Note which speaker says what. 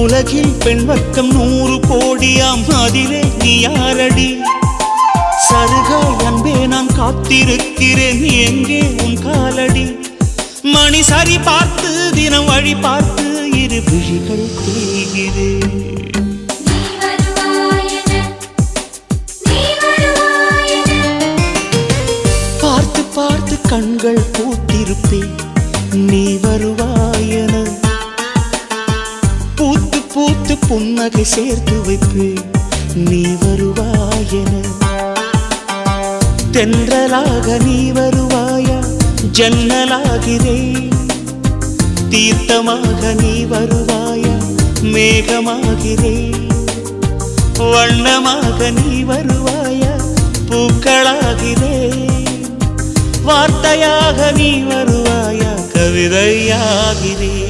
Speaker 1: உலகில் பெண் வர்க்கம் 100 கோடியாம், அதிலே நீ யாரடி? சருகாய் அன்பே நான் காத்திருக்கிறேன், எங்கே உன் காலடி? மணி சரி பார்த்து தினம் வழி பார்த்து இரு விழிகள் தேய்கிறேன். பார்த்து பார்த்து கண்கள் பூத்திருப்பேன், நீ வருவாயன. பூத்து பூத்து புன்னகை சேர்த்து வைப்பேன், நீ வருவாயன. தென்றலாக நீ வருவாயா? ஜன்னலாகிறேன். தீர்த்தமாக நீ வருவாயா? மேகமாகிறேன். வண்ணமாக நீ வருவாயா? பூக்களாகிறேன். வார்த்தையாக நீ வருவாயா? கவிதையாகிறேன்.